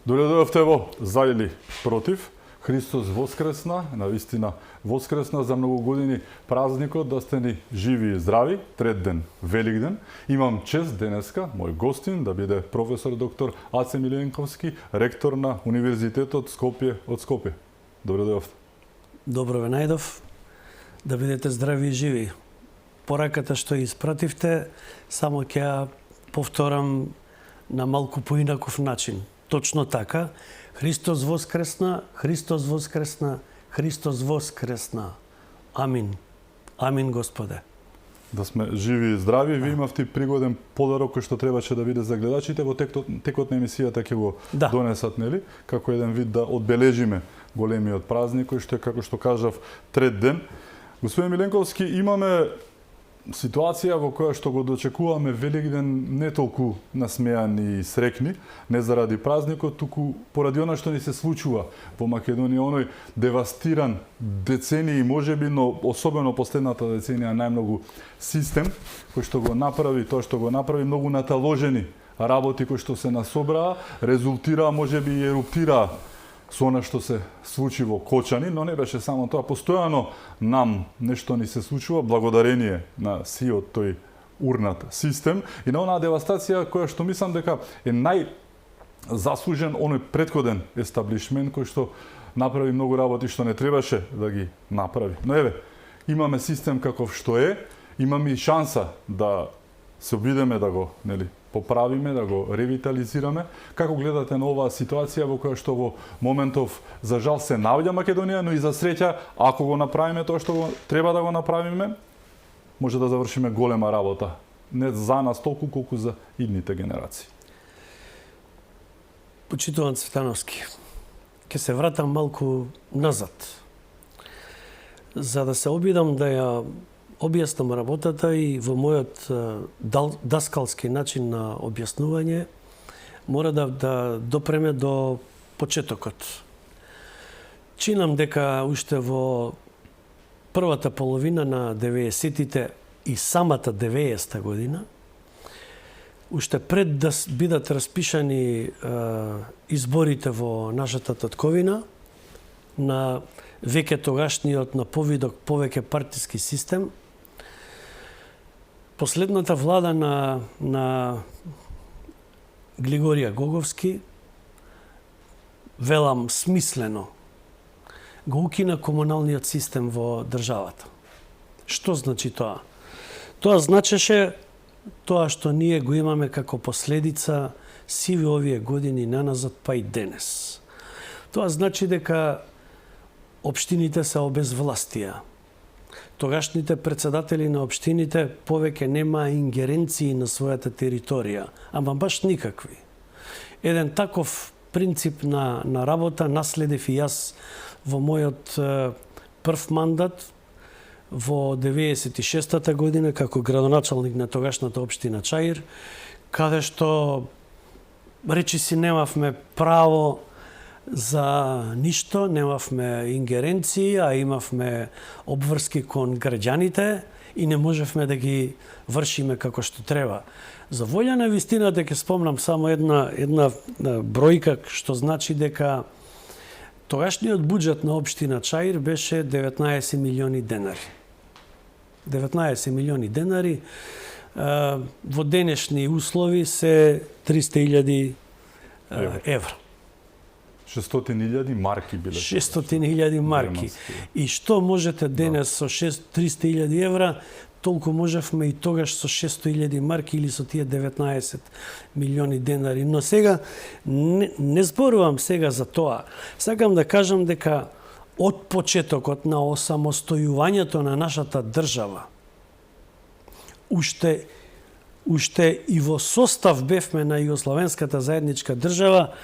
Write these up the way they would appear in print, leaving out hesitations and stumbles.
Дојдовте во за или против. Христос воскресна, навистина воскресна за многу години празникот, да сте ни живи и здрави, трет ден, велик ден. Имам чест денеска, мој гостин, да биде професор доктор Аце Миленковски, ректор на Универзитетот Скопје од Скопје. Добро дојдовте. Добро ве најдов, да бидете здрави и живи. Пораката што испративте, само ќе ја повторам на малку поинаков начин. Точно така, Христос воскресна, Христос воскресна, Христос воскресна. Амин. Амин, Господе. Да сме живи и здрави. Ви имавте пригоден подарок кој што требаше да биде за гледачите, во текот на емисијата ќе го донесат, нели? Како еден вид да одбележиме големиот празник, кој што е, како што кажав, трет ден. Господин Миленковски, имаме ситуација во која што го дочекуваме велик ден не толку насмеани и срекни, не заради празникот, туку поради она што ни се случува во Македонија, оној девастиран децении, можеби, но особено последната деценија најмногу систем кој што го направи, тоа што го направи, многу наталожени работи кои што се насобраа, резултираа, можеби и еруптираа со она што се случи во Кочани, но не беше само тоа. Постојано нам нешто ни се случува благодарение на сиот тој урнат систем и на онаа девастација која што мислам дека е најзаслужен оној претходен естаблишмент кој што направи многу работи што не требаше да ги направи. Но еве, имаме систем каков што е, имаме и шанса да се обидеме да го, нели, поправиме, да го ревитализираме. Како гледате на оваа ситуација во која што во моментов за жал се наоѓа Македонија, но и за среќа, ако го направиме тоа што треба да го направиме, може да завршиме голема работа. Не за нас толку колку за идните генерации. Почитуван Цветановски, ќе се вратам малку назад, за да се обидам да ја објаснам работата и во мојот даскалски начин на објаснување мора да допреме до почетокот. Чинам дека уште во првата половина на 90-тите и самата 90-та година, уште пред да бидат распишани изборите во нашата татковина, на веќе тогашниот на повидок повеќе партиски систем, последната влада на Глигорија Гоговски, велам смислено, го укина комуналниот систем во државата. Што значи тоа? Тоа значеше тоа што ние го имаме како последица сиви овие години наназад, па и денес. Тоа значи дека општините се обезвластија. Тогашните председатели на општините повеќе нема ингеренции на својата територија, ама баш никакви. Еден таков принцип на работа наследев и јас во мојот прв мандат во 96-та година како градоначалник на тогашната општина Чаир, каде што речиси немавме право за ништо, немавме ингеренции, а имавме обврски кон граѓаните и не можевме да ги вршиме како што треба. За волја на вистината ќе спомнам само една бројка, што значи дека тогашниот буџет на општина Чаир беше 19 милиони денари. 19 милиони денари во денешни услови се 300.000 евра. 600.000 марки биле. 600.000 марки. И што можете денес со 300.000 евра, толку можевме и тогаш со 600.000 марки или со тие 19 милиони денари. Но сега, не зборувам сега за тоа. Сакам да кажам дека од почетокот на осамостојувањето на нашата држава, уште и во состав бевме на Југословенската заедничка држава,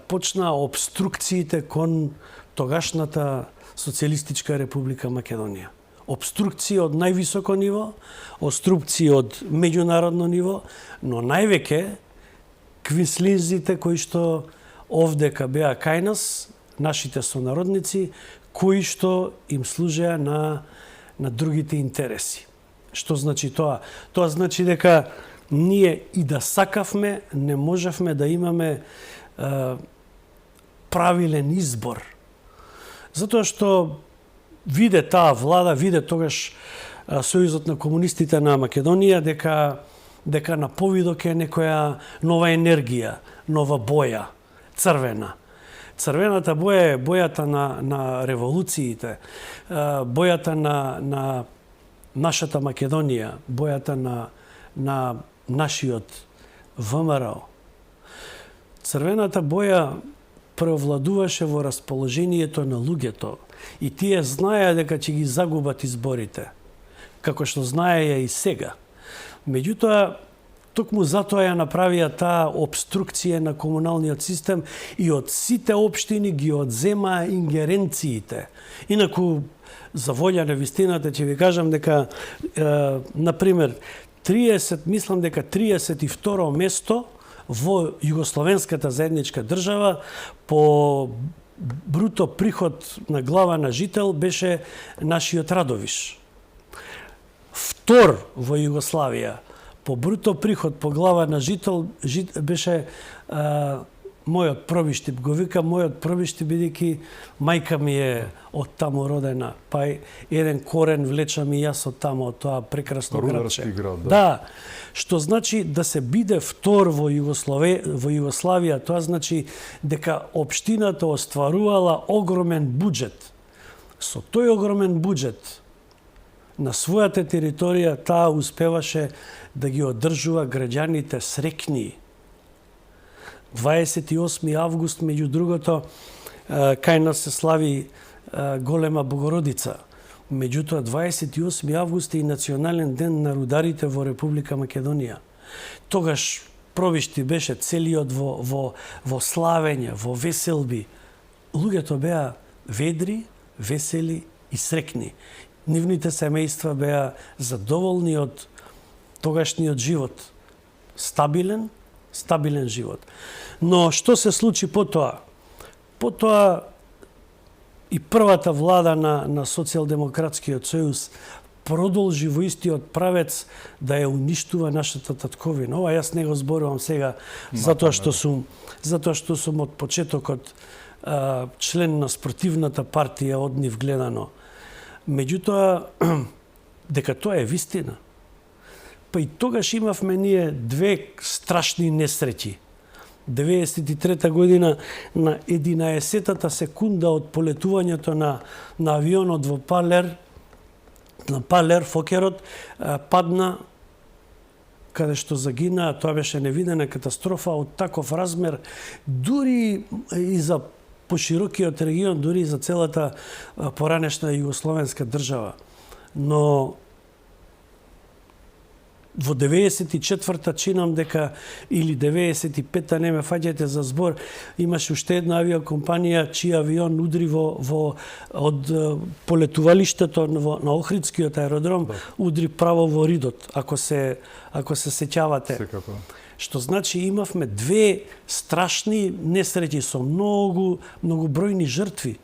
почна обструкциите кон тогашната Социјалистичка република Македонија. Обструкции од највисоко ниво, обструкции од меѓународно ниво, но највеќе квислинзите кои што овдека беа кај нас, нашите сонародници, кои што им служеа на другите интереси. Што значи тоа? Тоа значи дека ние и да сакавме, не можевме да имаме правилен избор. Затоа што виде таа влада, виде тогаш Сојузот на комунистите на Македонија дека на повидок е некоја нова енергија, нова боја, црвена. Црвената боја е бојата на револуциите, бојата на нашата Македонија, бојата на нашиот ВМРО. Црвената боја преовладуваше во расположението на луѓето и тие знаеа дека ќе ги загубат изборите, како што знаеја и сега. Меѓутоа, токму затоа ја направија таа обструкција на комуналниот систем и од сите општини ги одземаа ингеренциите. Инаку, за волја на вистината, ќе ви кажам дека, например, мислам дека 32 место во Југословенската заедничка држава по бруто приход на глава на жител беше нашиот Радовиш. Втор во Југославија по бруто приход по глава на жител беше мојот Пробиштип. Го викам мојот Пробиштип бидејќи мајка ми е од таму родена, па еден корен влечам и јас од таму, од тоа прекрасно градче. Да, што значи да се биде втор во Југославија, тоа значи дека општината остварувала огромен буџет. Со тој огромен буџет на својата територија таа успеваше да ги одржува граѓаните срекни. 28 август, меѓу другото, кај нас се слави голема Богородица. Меѓутоа, 28 август е и национален ден на рударите во Република Македонија. Тогаш Пробишти беше целиот во славење, во веселби. Луѓето беа ведри, весели и срекни. Нивните семејства беа задоволни од тогашниот живот. Стабилен живот. Но што се случи потоа? Потоа и првата влада на Социјалдемократскиот сојуз продолжи во истиот правец да ја уништува нашата татковина. Ова јас не го зборувам сега затоа што сум од почетокот член на спортивната партија од нив гледано. Меѓутоа, дека тоа е вистина. Па и тогаш имавме ние две страшни несреќи. 93 година на 11-тата секунда од полетувањето на авионот во Палер, Фокерот, падна каде што загина, тоа беше невидена катастрофа од таков размер, дури и за поширокиот регион, дури и за целата поранешна југословенска држава. Но во 94-та чинам дека, или 95-та, не ме фаќате за збор, имаше уште една авиокомпанија чиј авион удри од полетувалиштето на Охридскиот аеродром, удри право во Ридот, ако се сеќавате. Секако. Што значи имавме две страшни несреќи со многу бројни жртви,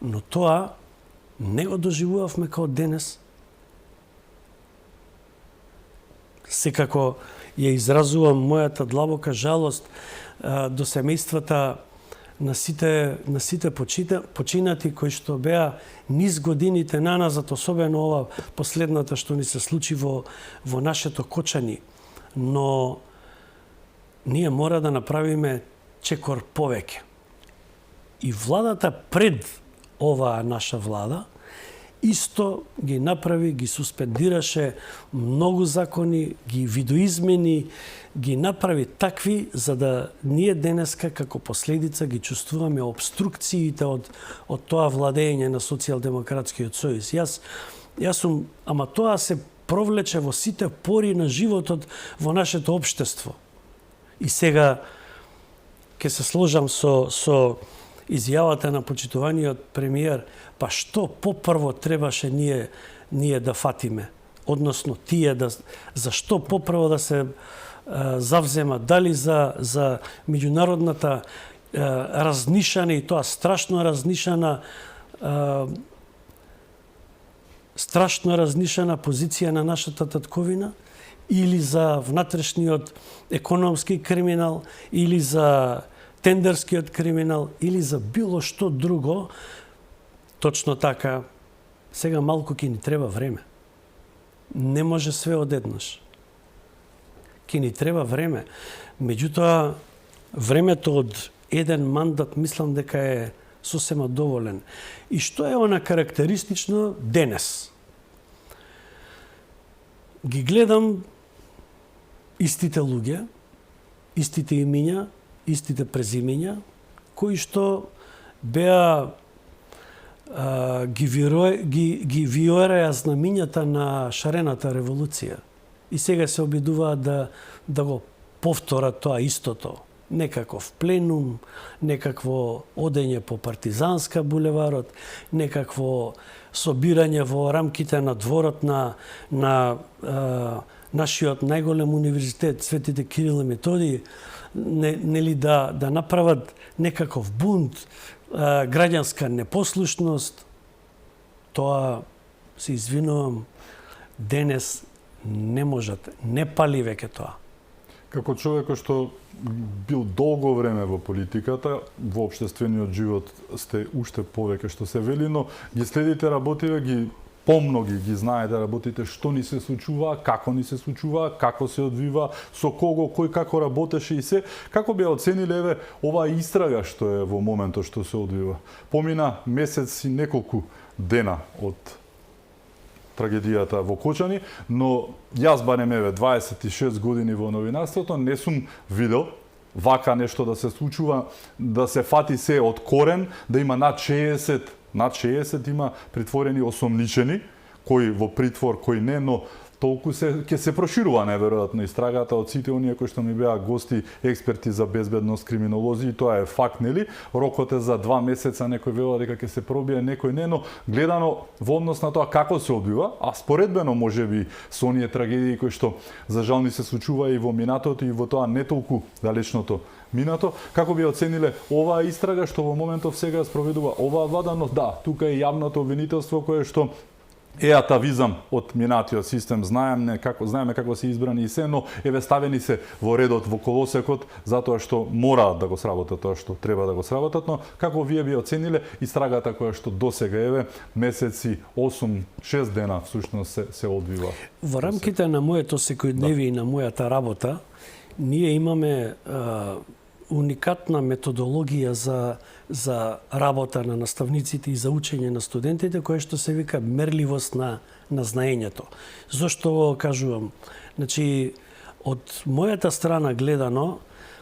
но тоа не го доживувавме како денес. Секако ја изразувам мојата длабока жалост до семејствата на сите починати кои што беа низ годините наназад, особено ова последната што ни се случи во нашето Кочани. Но ние мора да направиме чекор повеќе. И владата пред оваа наша влада исто ги направи, ги суспендираше многу закони, ги видоизмени, ги направи такви за да ние денеска како последица ги чувствуваме обструкциите од тоа владење на Социјалдемократскиот сојуз. Јас сум, ама тоа се провлече во сите пори на животот во нашето општество. И сега ќе се сложам со изјавата на почитуваниот премиер, па што попрво требаше ние да фатиме? Односно, за што попрво да се завзема? Дали за меѓународната разнишана, и тоа страшно разнишана позиција на нашата татковина, или за внатрешниот економски криминал, или за тендерскиот криминал или за било што друго, точно така, сега малку ќе ни треба време. Не може све одеднаш. Ќе ни треба време. Меѓутоа, времето од еден мандат мислам дека е сосема доволен. И што е она карактеристично денес? Ги гледам истите луѓе, истите имиња, истите презимиња, кои што беа ги виореа знамињата на шарената револуција. И сега се обидуваат да го повторат тоа истото. Некаков пленум, некакво одење по Партизанска булеварот, некакво собирање во рамките на дворот на нашиот најголем универзитет, Светите Кирил и Методиј, нели да направат некаков бунт, граѓанска непослушност. Тоа, се извинувам, денес не можат, не пали веќе тоа. Како човек кој што бил долго време во политиката, во општествениот живот сте уште повеќе што се вели, но ги следите работиве, ги помно ги знаете работите, што ни се случува, како ни се случува, како се одвива, со кого, кој како работеше и се. Како би оцениле еве оваа истрага што е во моментот што се одвива? Помина месец и неколку дена од трагедијата во Кочани, но јас барем еве 26 години во новинарството не сум видел вака нешто да се случува, да се фати се од корен, да има над 60 има притворени осомничени, кои во притвор, кои не, но толку ќе се проширува неверојатно истрагата од сите оние кои што ми беа гости, експерти за безбедност, криминолози, и тоа е факт, нели? Рокот е за 2 месеца, некој вела дека ќе се пробие, некој не, но гледано во однос на тоа како се одвива, а споредбено можеби со оние трагедии кои што за жал ни се случува и во минатото и во тоа не толку далечното минато, како би оцениле оваа истрага што во моментов сега спроведува оваа влада, но да, тука е јавното обвинителство кое што е атавизам од минатиот систем, знаеме како се избрани и се, но еве ставени се во редот, во колосекот, затоа што мораат да го сработат тоа што треба да го сработат, но како вие би оцениле истрагата која што досега еве месеци 8-6 дена всушност се одвива? Во рамките на моето секојдневие и на мојата работа, ние имаме уникатна методологија за работа на наставниците и за учење на студентите, која што се вика мерливост на знаењето. Зошто го кажувам? Значи, од мојата страна гледано,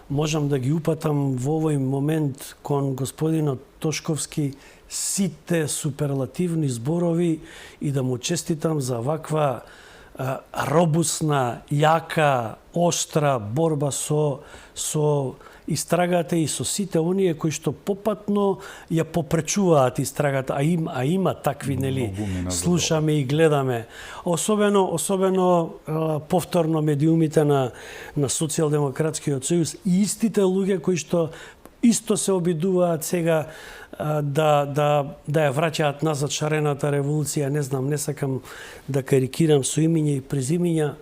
можам да ги упатам во овој момент кон господинот Тошковски сите суперлативни зборови и да му честитам за ваква робусна, јака, оштра борба со истрагата и со сите оние кои што попатно ја попречуваат истрагата, а има такви, нели, слушаме и гледаме. Особено повторно медиумите на Социјалдемократскиот сојуз и истите луѓе кои што исто се обидуваат сега да ја враќаат назад шарената револуција, не знам, не сакам да карикирам со имиња и презимиња,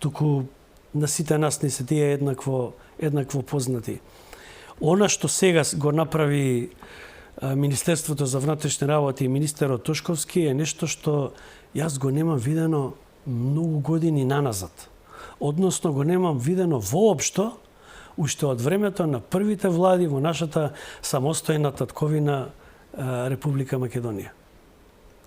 туку на сите нас не се тие еднакво познати. Она што сега го направи Министерството за внатрешни работи и министерот Тошковски е нешто што јас го немам видено многу години наназад. Односно го немам видено воопшто уште од времето на првите влади во нашата самостојна татковина Република Македонија.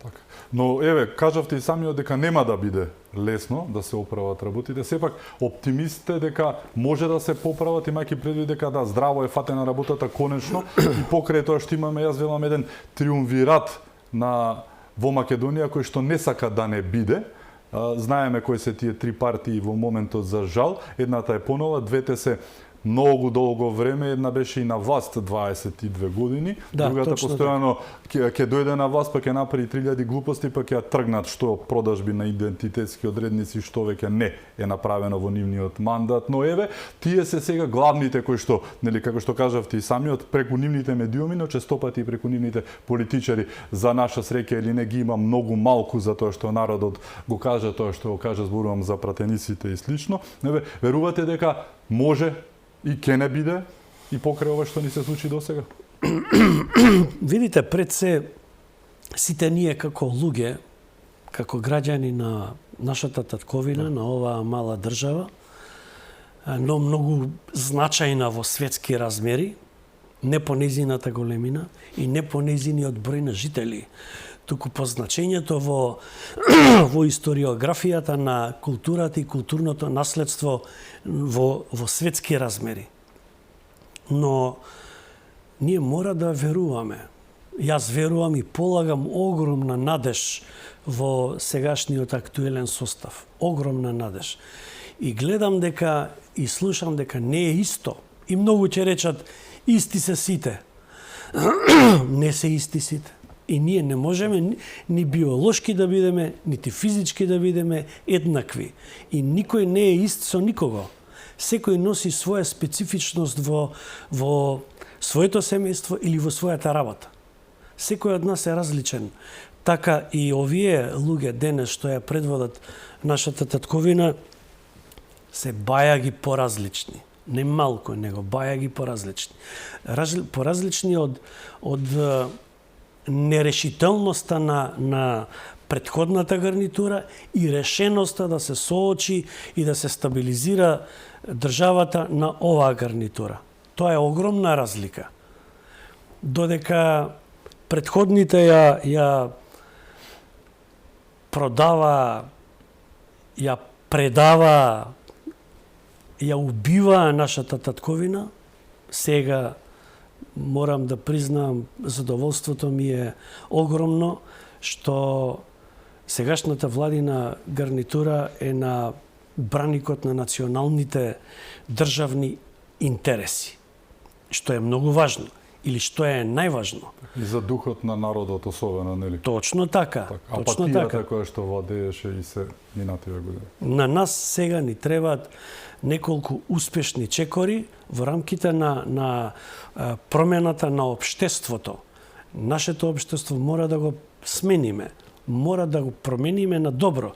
Така. Но еве, кажавте и самиот дека нема да биде лесно да се оправат работите. Сепак оптимистите дека може да се поправат, имајќи предвид дека да, здраво е фатена работата конечно и покрај тоа што имаме, јас велам, еден триумвират во Македонија кој што не сака да не биде. Знаеме кои се тие три партии во моментот, за жал. Едната е понова, двете се многу долго време, една беше и на власт 22 години, другата постојано ќе дојде на власт, па ќе направи 3000 глупости, па ќе ја тргнат што продажби на идентитетски одредници, што веќе не е направено во нивниот мандат. Но еве, тие се сега главните кои што, нели, како што кажавте и самиот, преку нивните медиуми, но честопати и преку нивните политичари, за наша среќа или не, ги има многу малку, затоа што народот го кажа тоа што го кажа, зборувам за пратениците и слично. Еве, верувате дека може и ќе не биде и покрај ова што ни се случи досега? Видите, пред се сите ние како луѓе, како граѓани на нашата татковина, на оваа мала држава, но многу значајна во светски размери, не по нејзината големина и не по нејзиниот број на жители, туку по значењето во историографијата на културата и културното наследство во светски размери. Но ние мора да веруваме. Јас верувам и полагам огромна надеж во сегашниот актуелен состав. Огромна надеж. И гледам дека и слушам дека не е исто. И многу ќе речат исти се сите. Не се исти сите. И ние не можеме ни биолошки да бидеме, нити физички да бидеме еднакви. И никој не е ист со никого. Секој носи своја специфичност во своето семејство или во својата работа. Секој од нас е различен. Така и овие луѓе денес што ја предводат нашата татковина се бајаги поразлични. Не малку, него бајаги поразлични. Поразлични од нерешителноста на претходната гарнитура и решеноста да се соочи и да се стабилизира државата на оваа гарнитура. Тоа е огромна разлика. Додека претходните ја продава, ја предава, ја убива нашата татковина, сега морам да признам, задоволството ми е огромно што сегашната владина гарнитура е на браникот на националните државни интереси, што е многу важно или што е најважно. И за духот на народот особено, нели? Точно така. Точно така. Која што владееше и се минативе години. На нас сега ни требаат неколку успешни чекори во рамките на промената на општеството. Нашето општество мора да го смениме, мора да го промениме на добро.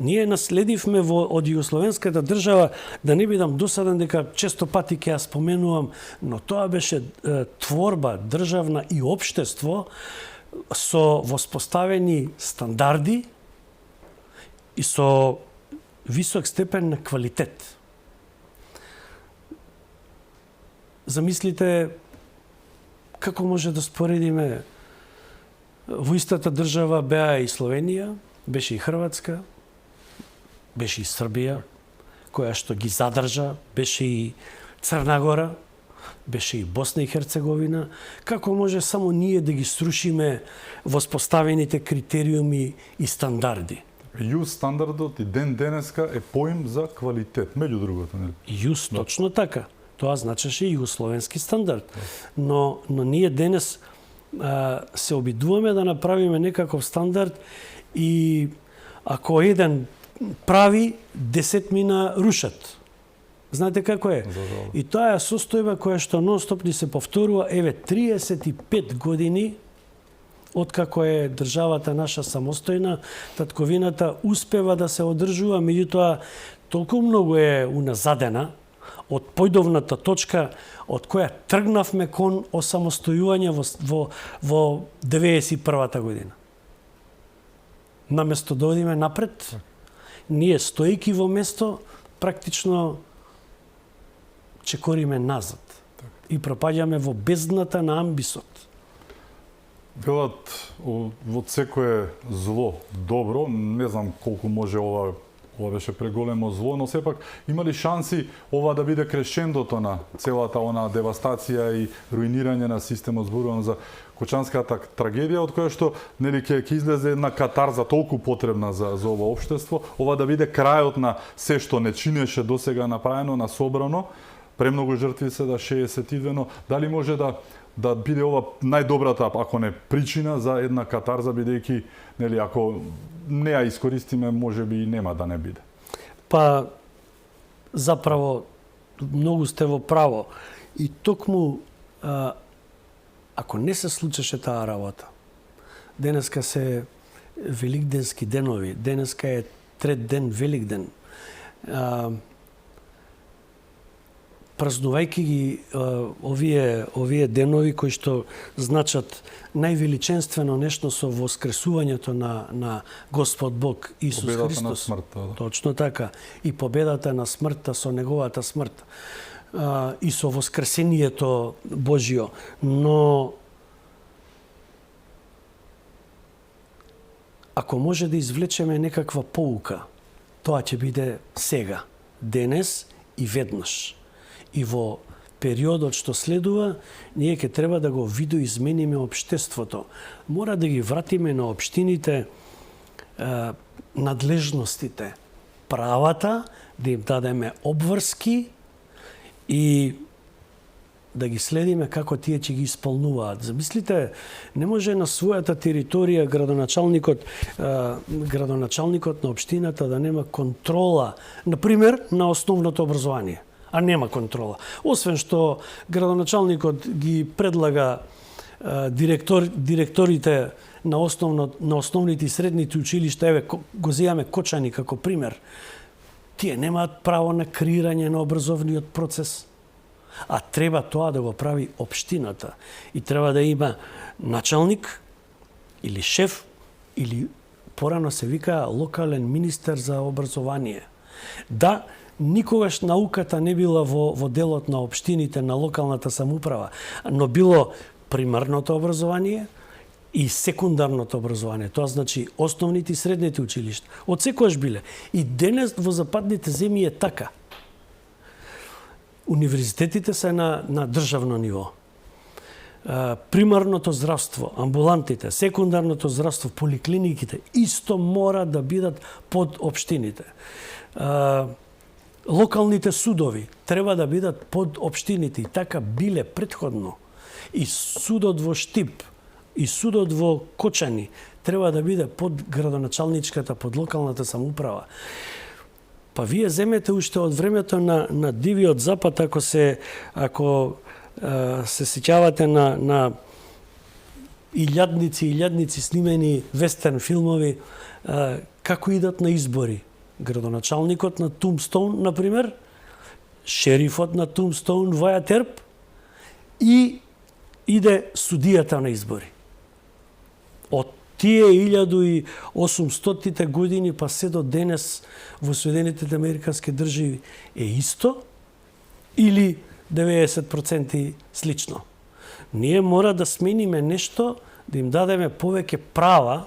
Ние наследивме од Југословенската држава, да не бидам досаден дека често пати ќе ја споменувам, но тоа беше творба државна и општество со воспоставени стандарди и со висок степен на квалитет. Замислите како може да споредиме. Во истата држава беа и Словенија, беше и Хрватска, беше и Србија, која што ги задржа, беше и Црна Гора, беше и Босна и Херцеговина. Како може само ние да ги срушиме воспоставените критериуми и стандарди? ЮЗ стандардот и ден денеска е поим за квалитет, меѓу другото, нели? ЮЗ, точно така. Тоа значеше југословенски стандард. Но ние денес се обидуваме да направиме некаков стандард и ако еден прави, 10 мина рушат. Знаете како е? И тоа е состојба која што нон-стоп ни се повторува, 35 години откако е државата наша самостојна, татковината успева да се одржува, меѓутоа толку многу е уназадена од појдовната точка од која тргнавме кон осамостојување во 91-та година. Наместо да одиме напред, ние стоејќи во место, практично чекориме назад и пропаѓаме во бездната на амбисот. Велат во секое зло добро, не знам колку може ова беше преголемо зло, но сепак има ли шанси ова да биде крешендото на целата она девастација и руинирање на системот, зборувам за Кочанската трагедија, од која што нели ќе излезе една катарза толку потребна за ова општество, ова да биде крајот на се што не чинеше досега направено, на собрано, премногу жртви се да 62, дали може да биде ова најдобрата, ако не причина за една катарза, бидејќи нели ако не ја искористиме, можеби и нема да не биде. Па заправо многу сте во право и токму ако не се случеше таа работа. Денеска се великденски денови, денеска е трет ден Великден. празнувајќи ги овие денови кои што значат највеличенствено нешто со воскресувањето на Господ Бог Исус победата Христос. на смртта, да. Точно така. И победата на смртта со неговата смрт. И со воскресението Божио. Но ако може да извлечеме некаква поука, тоа ќе биде сега, денес и веднаш. И во периодот што следува, ние ќе треба да го видоизмениме општеството. Мора да ги вратиме на општините надлежностите, правата, да им дадеме обврски и да ги следиме како тие ќе ги исполнуваат. Замислите, не може на својата територија градоначалникот на општината да нема контрола, например, на основното образование. А нема контрола. Освен што градоначалникот ги предлага директорите на основните и средните училишта, еве го земаме Кочани како пример, тие немаат право на креирање на образовниот процес. А треба тоа да го прави општината. И треба да има началник или шеф, или порано се вика локален министер за образование. Да, никогаш науката не била во делот на општините, на локалната самоуправа, но било примарното образование и секундарното образование. Тоа значи основните и средните училишта. Од секојаш биле. И денес во западните земји е така. Универзитетите се на државно ниво. Примарното здравство, амбулантите, секундарното здравство, поликлиниките исто мора да бидат под општините. Локалните судови треба да бидат под општините и така биле претходно. И судот во Штип, и судот во Кочани треба да биде под градоначалничката, под локалната самоуправа. Па вие земете уште од времето на Дивиот Запад, ако се сеќавате на илјадници снимени вестерн филмови, како идат на избори. Градоначалникот на Тумстоун, например, шерифот на Тумстоун, Вајат Ерб, и иде судијата на избори. Од тие 1800-тите години па се до денес во Соединетите Американски држави е исто или 90% слично. Ние мора да смениме нешто, да им дадеме повеќе права.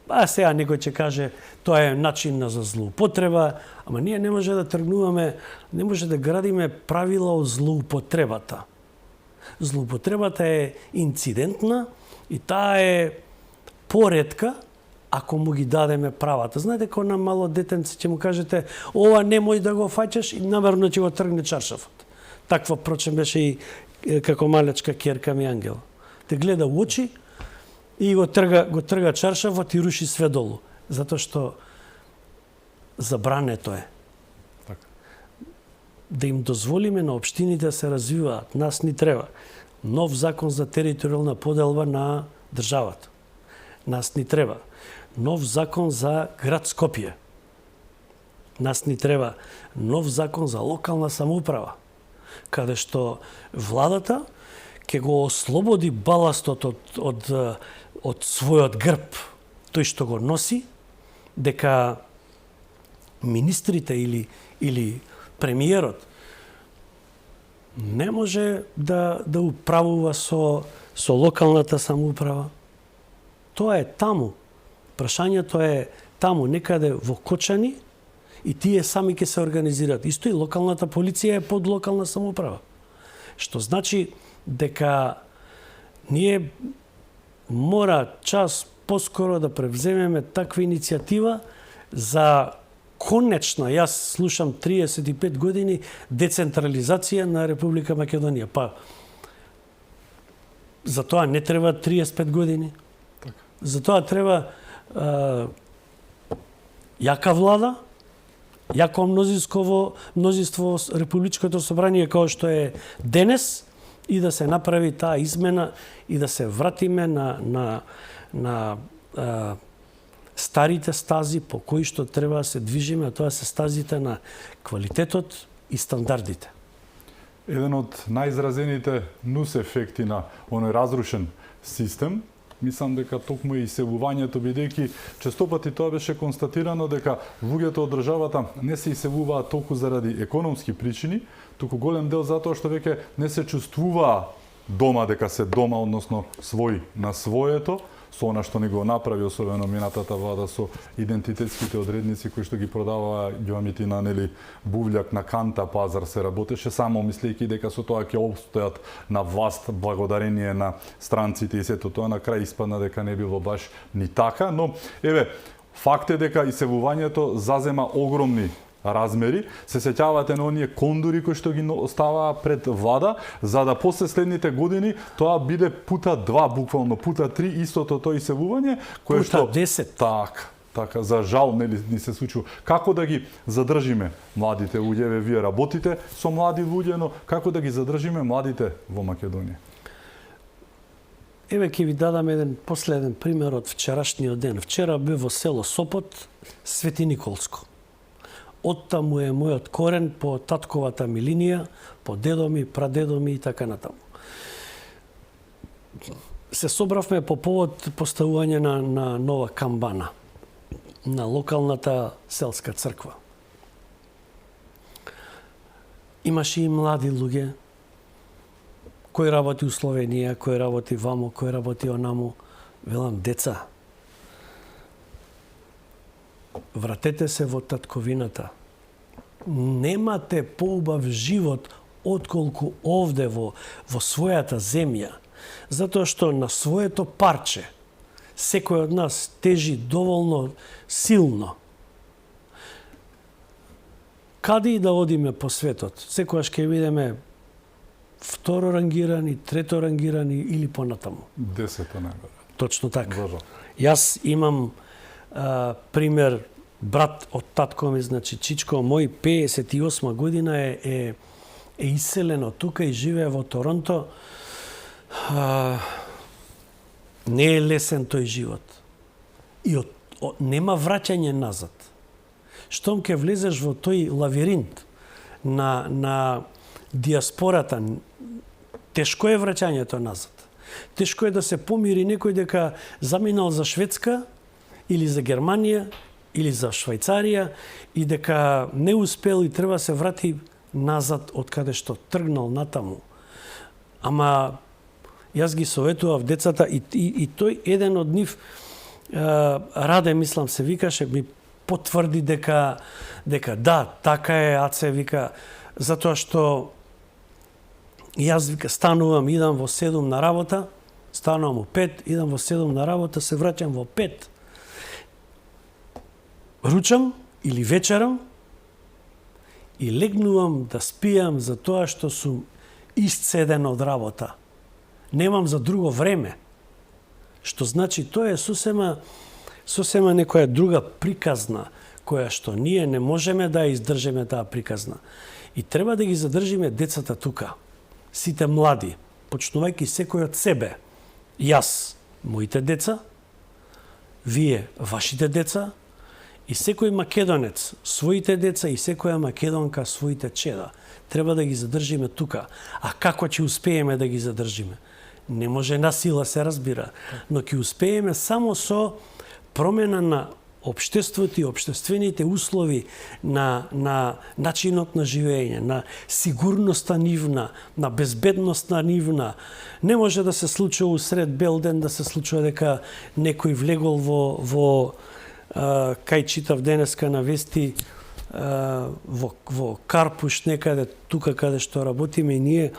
Сега некој ќе каже тоа е начин за злоупотреба, ама ние не може да тргнуваме, не може да градиме правила од злоупотребата. Злоупотребата е инцидентна и таа е поретка ако му ги дадеме правата. Знаете, кога на мало детенце ќе му кажете ова немој да го фаќаш и намерно ќе го тргне чаршафот. Таква прочем беше и како малечка ќерка ми Ангела. Те гледа у очи и го трга чаршафот и руши све долу. Затоа што забрането е. Така. Да им дозволиме на општините да се развиваат. Нас ни треба нов закон за територијална поделба на државата. Нас ни треба нов закон за град Скопје. Нас ни треба нов закон за локална самоуправа, каде што владата ќе го ослободи баластот од својот грб, тој што го носи, дека министрите или премиерот не може да управува со локалната самоуправа. Тоа е таму. Прашањето е таму, некаде во Кочани, и тие сами ќе се организираат. Исто и локалната полиција е под локална самоуправа. Што значи дека ние мора час поскоро да превземеме таква иницијатива за конечно, јас слушам 35 години децентрализација на Република Македонија. Па за тоа не треба 35 години. За тоа треба јака влада, јако мнозинство во Републичкото собрание како што е денес, и да се направи таа измена и да се вратиме на старите стази по кои што треба да се движиме, а тоа се стазите на квалитетот и стандардите. Еден од најизразените нус ефекти на оној разрушен систем, мислам дека токму и иселувањето, бидејќи честопати тоа беше констатирано дека луѓето од државата не се иселуваат толку заради економски причини, туку голем дел затоа што веќе не се чувствуваа дома, дека се дома, односно свој на своето, со она што не го направи, особено минатата влада со идентитетските одредници кои што ги продаваа ѓамити на бувљак на канта пазар се работеше, само мислејќи дека со тоа ќе обстојат на власт благодарение на странците и сето тоа, на крај испадна дека не било баш ни така, но еве факт е дека иселувањето зазема огромни размери. Се сеќавате на оние кондури кои што ги оставаа пред влада, за да после следните години тоа биде пута 2, буквално пута 3 истото тоа иселување, кое пута што 10. Така, за жал ни се случува. Како да ги задржиме младите луѓе? Вие работите со млади луѓе, но како да ги задржиме младите во Македонија? Еве ќе ви дадам еден последен пример од вчерашниот ден. Вчера бев во село Сопот, Свети Николско. Оттаму е мојот корен по татковата ми линија, по дедо ми, прадедо ми и така натаму. Се собравме по повод поставување на нова камбана на локалната селска црква. Имаше и млади луѓе, кој работи у Словенија, кој работи вамо, кој работи онаму. Велам, деца, вратете се во татковината. Немате поубав живот отколку овде во својата земја, затоа што на своето парче секој од нас тежи доволно силно. Каде и да одиме по светот, секогаш ќе видиме второрангирани, треторангирани или понатаму. 10 најверојатно. Точно така. Божо. Јас имам пример, брат од татко ми, значи Чичко мој, 58 година е иселено тука и живее во Торонто. Не е лесен тој живот. И нема враќање назад. Штом ќе влезеш во тој лавиринт на диаспората, тешко е враќањето назад. Тешко е да се помири некој дека заминал за Шведска или за Германија или за Швајцарија и дека не успел и треба се врати назад од каде што тргнал натаму. Ама јас ги советував децата и тој еден од нив, Раде, мислам се викаше, ми потврди дека да, така е, Аце, вика, затоа што јас, вика, станувам, идам во 7 на работа, станувам во 5, идам во 7 на работа, се враќам во 5. Ручам или вечерам и легнувам да спијам за тоа што сум исцеден од работа. Немам за друго време. Што значи тоа е сосема некоја друга приказна, која што ние не можеме да издржиме таа приказна. И треба да ги задржиме децата тука. Сите млади, почнувајќи секој од себе. Јас, моите деца, вие, вашите деца, и секој македонец, своите деца, и секоја македонка, своите чеда. Треба да ги задржиме тука. А како ќе успееме да ги задржиме? Не може на сила, се разбира, но ќе успееме само со промена на општеството и општествените услови, на начинот на живење, на сигурноста нивна, на безбедноста нивна. Не може да се случува усред бел ден да се случува дека некој влегол во кај читав денеска на вести во Карпуш некаде тука каде што работиме и ние,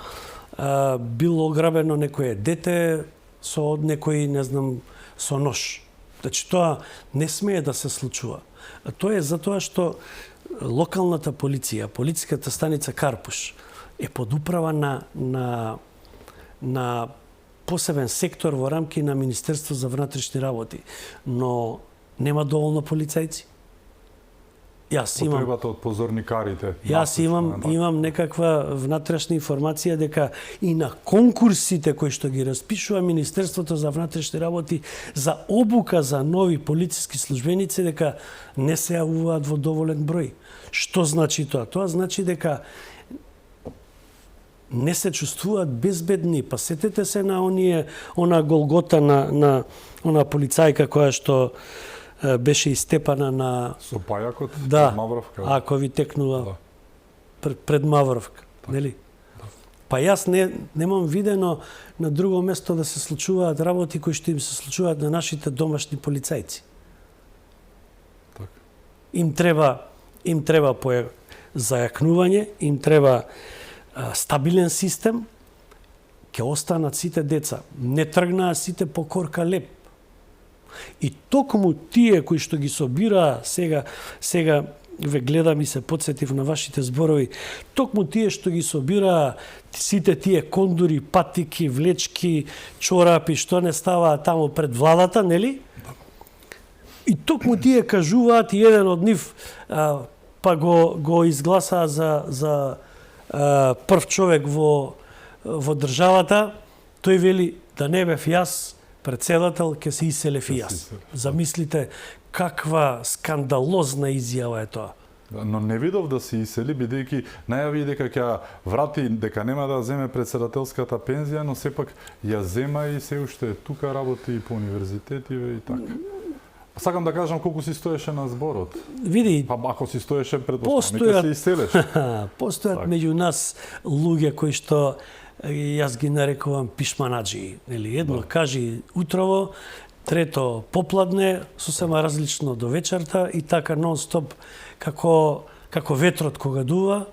било ограбено некое дете со некој, не знам, со нож. Значи тоа не смее да се случува. А тоа е затоа што локалната полиција, полициската станица Карпуш е под управа на посебен сектор во рамки на Министерство за внатрешни работи, но нема доволно полицајци. Јас имам некаква внатрешна информација дека и на конкурсите кои што ги распишува Министерството за внатрешни работи за обука за нови полициски службеници, дека не се јавуваат во доволен број. Што значи тоа? Тоа значи дека не се чувствуваат безбедни. Па сетете се на она голгота на она полицајка која што беше истепана на со пајакот пред Мавровка. Ако ви текнува пред Мавровка, нели? Па јас немам видено на друго место да се случуваат работи кои што им се случуваат на нашите домашни полицајци. Так. Им треба зајакнување, им треба стабилен систем, ќе останат сите деца. Не тргнаа сите по корка леп. И токму тие кои што ги собираа сега ве гледам и се потсетив на вашите зборови, токму тие што ги собираа сите тие кондури, патики, влечки, чорапи, што не ставаа таму пред владата, нели? И токму тие кажуваат, и еден од нив па го изгласаа за прв човек во државата, тој вели да не бев јас председател, ќе се иселев и јас. Замислите каква скандалозна изјава е тоа. Но не видов да се исели, бидејќи најави дека ќе врати, дека нема да земе председателската пензија, но сепак ја зема и се уште тука работи и по универзитетиве и така. Сакам да кажам колку си стоеше на зборот. Види, па ако си стоеше пред ќе се иселеш. Постојат меѓу нас луѓе кои што јас ги нарекувам пишманаџи, нели? Едно кажи утрово, трето попладне, сосема различно до вечерта и така нон-стоп како ветрот кога дува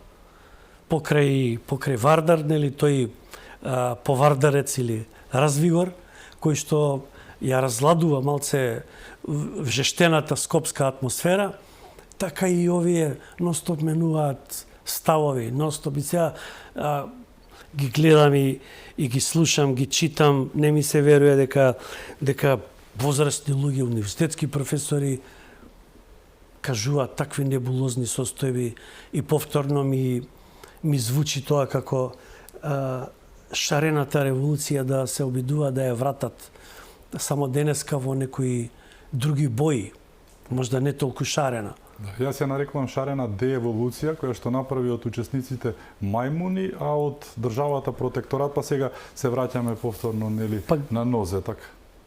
покрај Вардар, нели, тој повардарец или развигор кој што ја разладува малце вжештената скопска атмосфера, така и овие нон-стоп менуваат ставови, нон-стоп и сега ги гледам и ги слушам, ги читам, не ми се верува дека возрастни луѓе, универзитетски професори кажуваат такви небулозни состојби и повторно ми звучи тоа како шарената револуција да се обидува да ја вратат само денеска во некои други бои, можда не толку шарена. Јас ја нарекувам шарена дееволуција, која што направи од учесниците мајмуни, а од државата протекторат, па сега се враќаме повторно, нели, на нозе, така.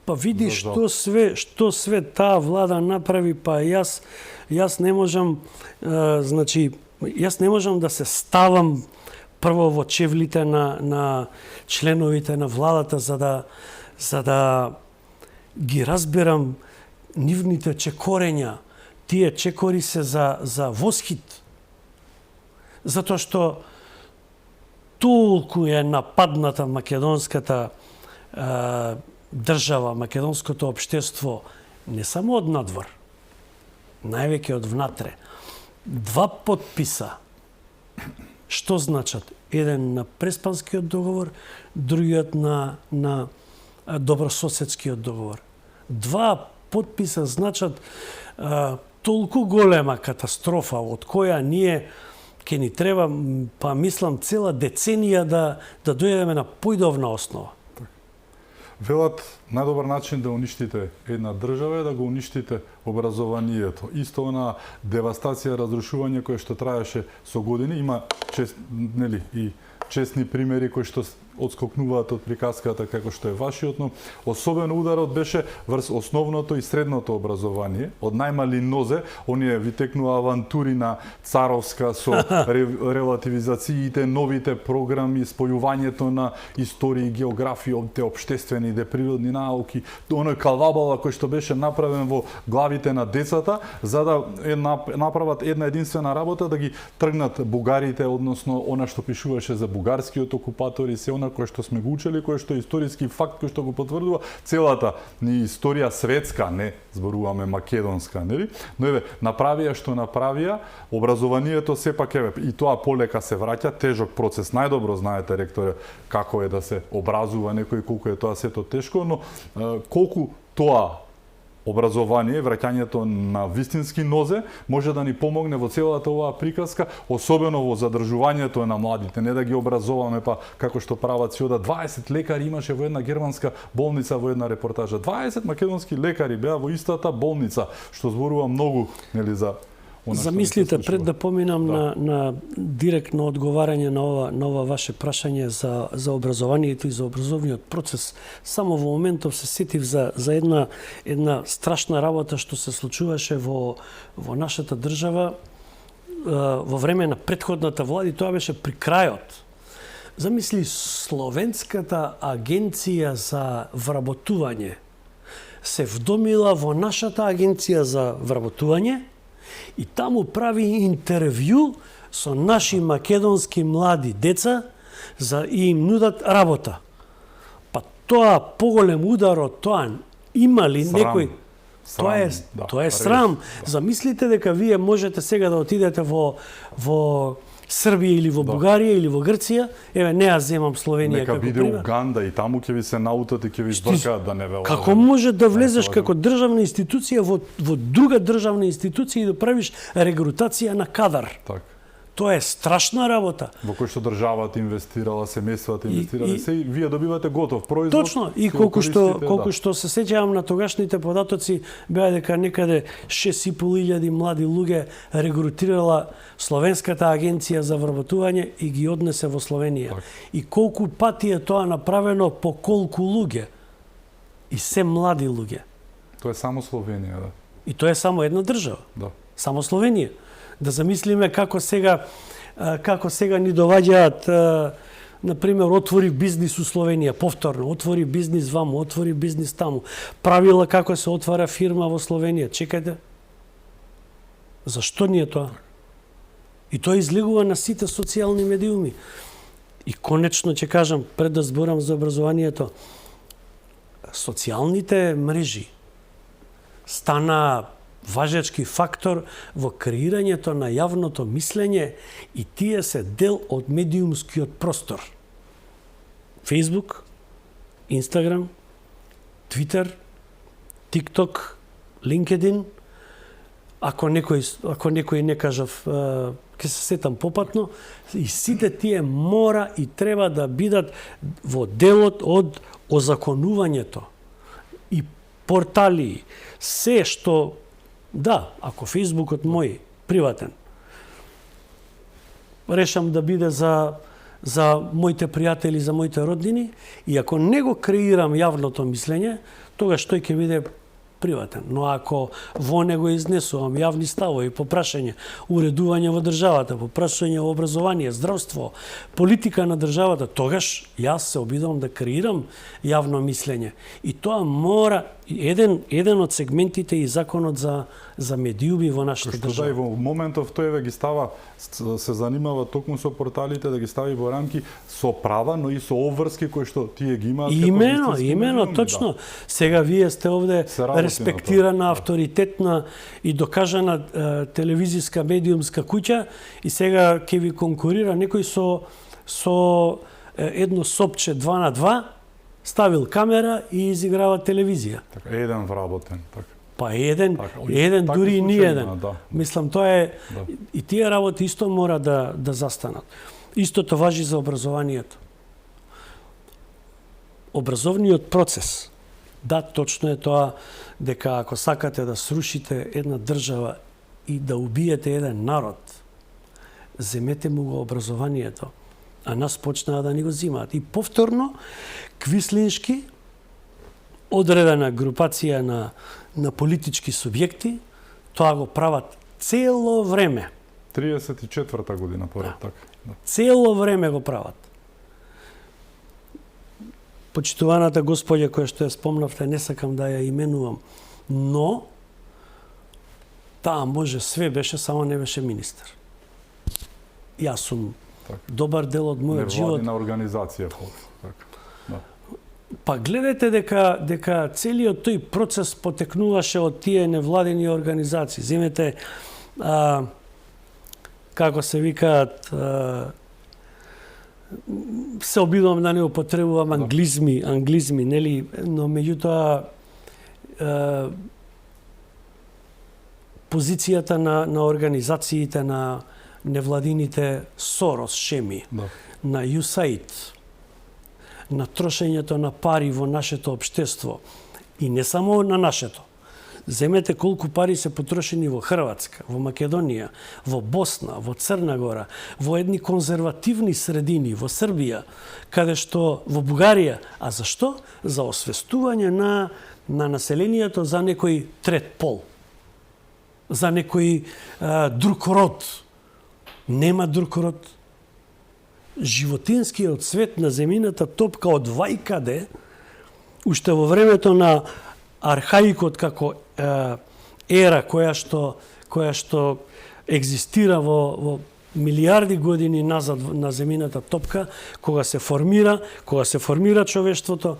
Па види што све таа влада направи, па јас не можам, јас не можам да се ставам прво во чевлите на членовите на владата за да ги разберам нивните чекорења. Тие чекори се за восхит. Затоа што толку е нападната македонската држава, македонското општество, не само од надвор, највеќе од внатре. 2 подписа. Што значат? Еден на Преспанскиот договор, другиот на добрососедскиот договор. 2 подписа значат толку голема катастрофа од која ние ќе ни треба, па мислам, цела деценија да дојдеме на поидовна основа. Велат, најдобар начин да уништите една држава е да го уништите образованието. Исто она девастација, разрушување кое што траеше со години, има и честни примери кои што одскокнуваат од приказката како што е вашиот, но особено ударот беше врз основното и средното образование. Од најмали нозе, оние витекнува авантури на Царовска со релативизациите, новите програми, спојувањето на историја, географија, те општествени и природни науки, оној калабала кој што беше направен во главите на децата, за да направат една единствена работа, да ги тргнат бугарите, односно она што пишуваше за бугарскиот окупатор и се она кој што сме го учели, кој што е историски факт, кој што го потврдува целата ни историја светска, не зборуваме македонска, нели? Но еве, направија што направија, образованието сепак и тоа полека се враќа, тежок процес. Најдобро знаете, ректоре, како е да се образува некој, колку е тоа сето тешко, но колку тоа образование, враќањето на вистински нозе, може да ни помогне во целата оваа приказка, особено во задржувањето на младите, не да ги образоваме, па како што прават си ода 20 лекари имаше во една германска болница во една репортажа. 20 македонски лекари беа во истата болница, што зборува многу, нели, за Замислите, пред да поминам на директно одговарање на ова ваше прашање за образованието и за образовниот процес, само во моментов се сетив за една страшна работа што се случуваше во нашата држава во време на претходната влада, и тоа беше при крајот. Замисли, Словенската агенција за вработување се вдомила во нашата агенција за вработување и таму прави интервју со наши македонски млади деца и им нудат работа. Па тоа поголем удар од тоа има ли некој? Тоа е срам. Замислите дека вие можете сега да отидете во Србија или во Бугарија или во Грција, еве не ја земам Словенија како пример. Нека биде Уганда и таму ќе ви се наутат и ќе ви збркаат да не ве лажат. Како може да влезеш како државна институција во друга државна институција и да правиш регрутација на кадар? Така. Тоа е страшна работа. Во кој што државата инвестирала, семејствата инвестирале, се и вие добивате готов производ. Точно, и колку што се сеќавам на тогашните податоци, беа дека некаде 6.500 млади луѓе регрутирала Словенската агенција за вработување и ги однесе во Словенија. Так. И колку пати е тоа направено по колку луѓе? И се млади луѓе. Тоа е само Словенија, да. И тоа е само една држава. Да. Само Словенија. Да замислиме како сега ни доваѓаат, например, отвори бизнис у Словенија, повторно, отвори бизнис ваму, отвори бизнис таму. Правила како се отвара фирма во Словенија. Чекајте. Зашто ни е тоа? И тоа излегува на сите социјални медиуми. И конечно ќе кажам, пред да зборам за образованието, социјалните мрежи стана важечки фактор во креирањето на јавното мислење и тие се дел од медиумскиот простор. Facebook, Instagram, Twitter, TikTok, LinkedIn. Ако некој не кажав, ќе се сетам попатно, и сите тие мора и треба да бидат во делот од озаконувањето. И портали, се што да, ако Фејсбукот мој, приватен, решам да биде за моите пријатели, за моите роднини, и ако не го креирам јавното мислење, тогаш тој ќе биде приватен. Но ако во него изнесувам јавни ставови по прашање уредување во државата, по прашање образование, здравство, политика на државата, тогаш јас се обидувам да креирам јавно мислење. И тоа мора еден од сегментите и законот за медиуми во нашата држава. Да, и во моментов тој ги става, се занимава токму со порталите, да ги стави во рамки со права, но и со обврски кои што тие ги имаат. Имено, точно. Да. Сега вие сте овде респектирана, авторитетна и докажана телевизиска медиумска куќа и сега ќе ви конкурира некој со едно сопче 2 на 2, ставил камера и изиграва телевизија. Така, еден вработен, така. Па еден дури и ни еден. Да. Мислам, тоа е... Да. И тие работи исто мора да застанат. Истото важи за образованието. Образовниот процес, да, точно е тоа, дека ако сакате да срушите една држава и да убиете еден народ, земете му го образованието, а нас почнаа да ни го зимаат. И повторно, квислиншки, одредена групација на политички субјекти, тоа го прават цело време. 34-та година поред, да. така. Да. Цело време го прават. Почитуваната господја која што ја спомнавте, не сакам да ја именувам, но таа може све беше, само не беше министер. Јас сум добар дел од мојот живот. Невладина организација, така. Да. Па гледате дека целиот тој процес потекнуваше од тие невладини организации. Земете, како се викаат, се обидувам да не употребувам англизми, нели, но меѓутоа позицијата на организациите на невладините Сорос, Шеми, да. на USAID, на трошењето на пари во нашето општество и не само на нашето. Земете колку пари се потрошени во Хрватска, во Македонија, во Босна, во Црна Гора, во едни конзервативни средини, во Србија, каде што во Бугарија. А зашто? За освестување на населението за некој трет пол, за некој друг род. Нема друг род. Животинскиот свет на земјината топка од вајкаде, уште во времето на архаикот како ера која што екзистира во милиарди години назад на земјината топка, кога се формира човештвото,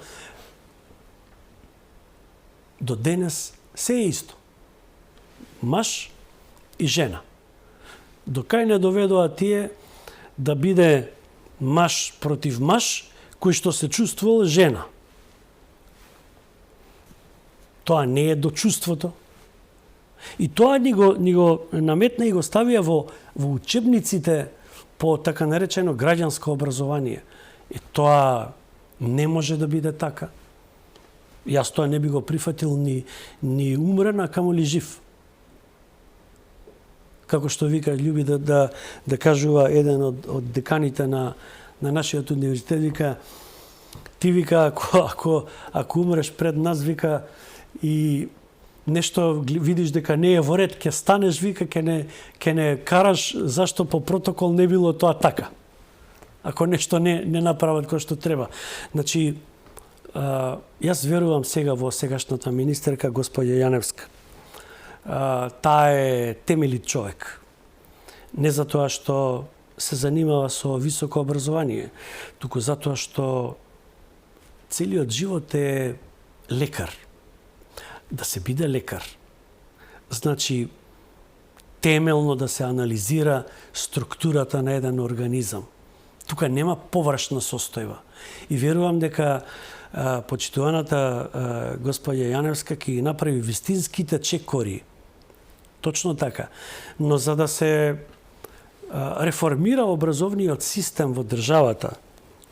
до денес се е исто. Маж и жена. До кај не доведоа тие да биде маж против маж, кој што се чувствувал жена. Тоа не е до чувството. И тоа ни го наметна и го ставија во учебниците по така наречено граѓанско образование. И тоа не може да биде така. Јас тоа не би го прифатил ни умрен, а камоли жив. Како што вика, љуби да кажува еден од деканите на нашиот универзитет, вика, ти вика, ако умреш пред нас, вика, и нешто видиш дека не е во ред, ќе станеш, вика, ќе не караш, зашто по протокол не било тоа така. Ако нешто не направат кој што треба. Значи, јас верувам сега во сегашната министерка, господја Јаневска. Таа е темелит човек. Не затоа што се занимава со високо образование, туку затоа што целиот живот е лекар. Да се биде лекар, значи темелно да се анализира структурата на еден организам. Тука нема површна состојба. И верувам дека почитуваната господја Јаневска ќе ги направи вистинските чекори. Точно така. Но за да се реформира образовниот систем во државата,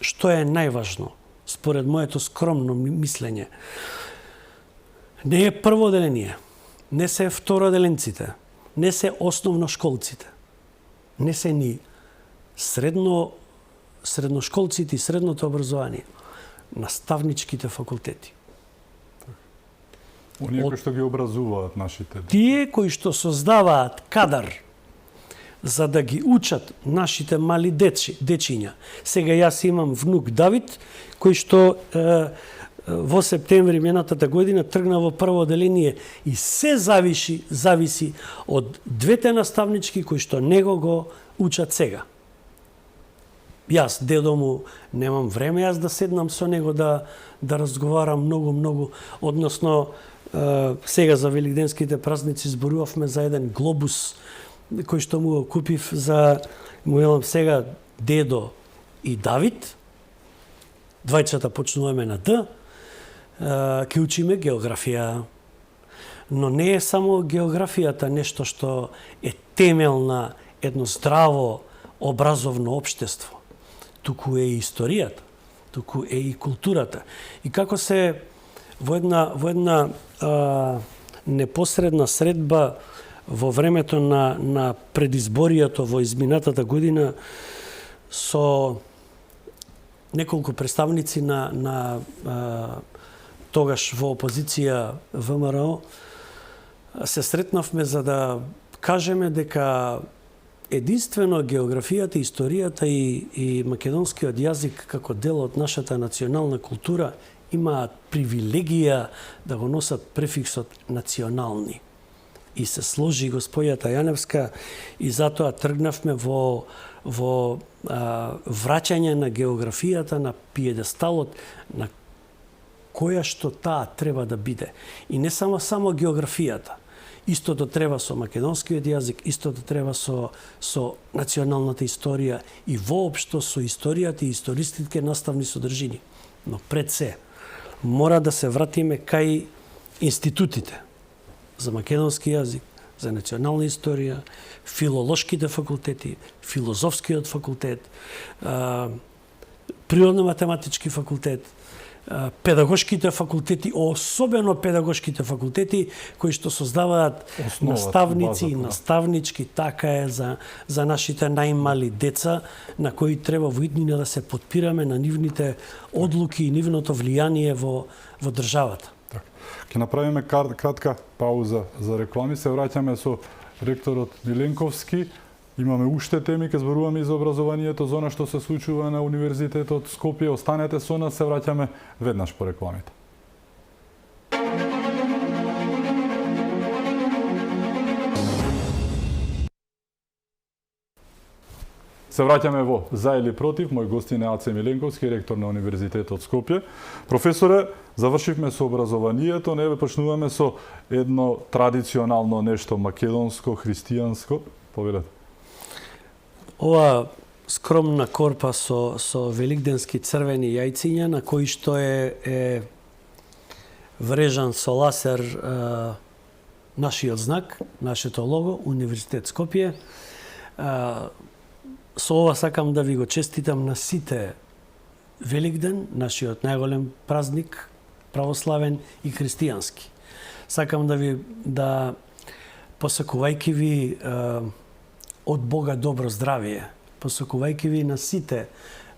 што е најважно, според моето скромно мислење, не е прво оделение, не се второделенците, не се основношколците, не се ни средношколците и средното образование, наставничките факултети. Оние кои што ги образуваат нашите деца. Тие кои што создаваат кадар за да ги учат нашите мали дечиња. Сега јас имам внук Давид, кој што во септември минатата година тргна во прво оделение и се зависи од двете наставнички кои што него го учат сега. Јас, дедо му, немам време јас да седнам со него да разговарам многу, односно сега за великденските празници зборувавме за еден глобус кој што му го купив му велам сега дедо и Давид. Двајцата почнуваме на Д. Ке учиме географија. Но не е само географијата нешто што е темел на едно здраво образовно општество. Туку е и историјата, туку е и културата. И како се во една непосредна средба во времето на предизборијето во изминатата година со неколку представници на тогаш во опозиција ВМРО се сретнавме за да кажеме дека единствено географијата, историјата и македонскиот јазик како дел од нашата национална култура имаат привилегија да го носат префиксот национални. И се сложи господјата Јаневска и затоа тргнавме во враќање на географијата на пиедесталот на која што таа треба да биде. И не само географијата. Истото треба со македонскиот јазик, истото треба со националната историја и воопшто со историјата и истористички наставни содржини. Но пред се, мора да се вратиме кај институтите за македонски јазик, за национална историја, филолошките факултети, филозофскиот факултет, природно-математички факултет, педагошките факултети, особено педагошките факултети кои што создаваат наставници и наставнички, така е за нашите најмали деца на кои треба во иднина да се подпираме на нивните одлуки и нивното влијание во државата. Ќе направиме кратка пауза за реклами, се враќаме со ректорот Миленковски. Имаме уште теми, ке зборуваме и за образованието, за она што се случува на Универзитетот Скопје. Останете со нас, се враќаме веднаш по рекламите. Се враќаме во За или против. Мој гостин е Аце Миленковски, ректор на Универзитетот Скопје. Професоре, завршивме со образованието, не почнуваме со едно традиционално нешто македонско, христијанско. Повелете. Ова скромна корпа со великденски црвени јајциња на кои што е врежан со ласер нашиот знак, нашето лого, Универзитет Скопје. Со ова сакам да ви го честитам на сите Великден, нашиот најголем празник, православен и христијански. Сакам да посакувајќи ви од Бога добро здравие, посакувајќи ви на сите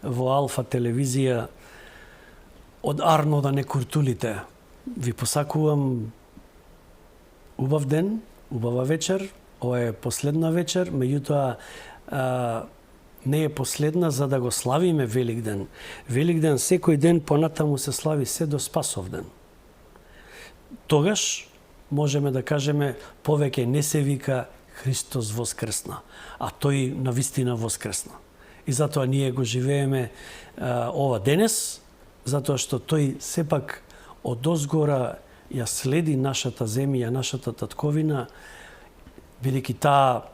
во Алфа телевизија од Арно да не куртулите. Ви посакувам убав ден, убава вечер. Ова е последна вечер, меѓутоа не е последна за да го славиме Великден. Великден секој ден понатаму се слави се до Спасовден. Тогаш можеме да кажеме повеќе не се вика Христос воскресна, а тој навистина воскресна. И затоа ние го живееме ова денес, затоа што тој сепак од озгора ја следи нашата земја, нашата татковина, бидејќи таа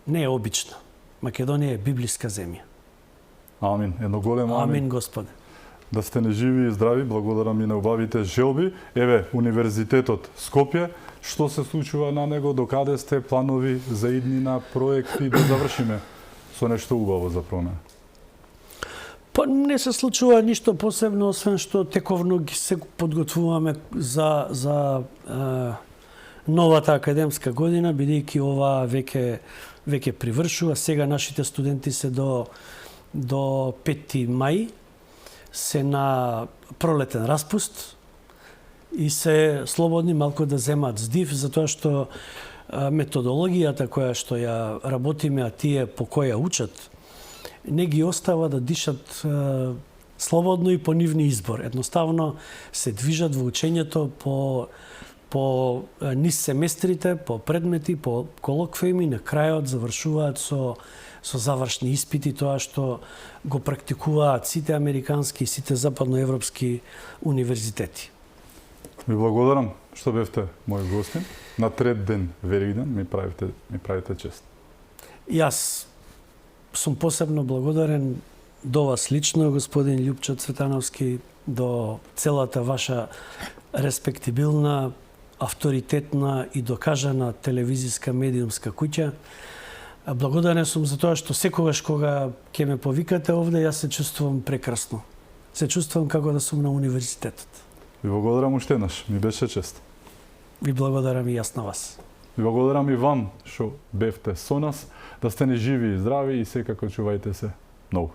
не е обична. Македонија е библиска земја. Амин. Едно големо амин. Амин, Господе. Да сте неживи и здрави, благодарам и на убавите желби. Еве, Универзитетот Скопје, што се случува на него, докаде сте, планови за иднина, проекти, да завршиме со нешто убаво за промена? Па не се случува ништо посебно, освен што тековно се подготвуваме за новата академска година, бидејќи ова веќе привршува. Сега нашите студенти се до 5 мај, се на пролетен распуст и се слободни малку да земат здив, затоа што методологијата која што ја работиме, а тие по која учат, не ги остава да дишат слободно и по нивни избор. Едноставно се движат во учењето по низ семестрите, по предмети, по колоквиуми, на крајот завршуваат со завршни испити, тоа што го практикуваат сите американски и сите западноевропски универзитети. Ви благодарам што бевте мој гостин. На трет ден Великден ми правите чест. Јас сум посебно благодарен до вас лично, господин Љупчо Цветановски, до целата ваша респектибилна, авторитетна и докажана телевизиска медиумска куќа. Благодарен сум за тоа што секогаш кога ќе ме повикате овде, јас се чувствувам прекрасно. Се чувствувам како да сум на универзитетот. Ви благодарам уште еднаш, ми беше чест. Ви благодарам и јас на вас. Ви благодарам и вам што бевте со нас, да сте ни живи и здрави и секако чувајте се многу.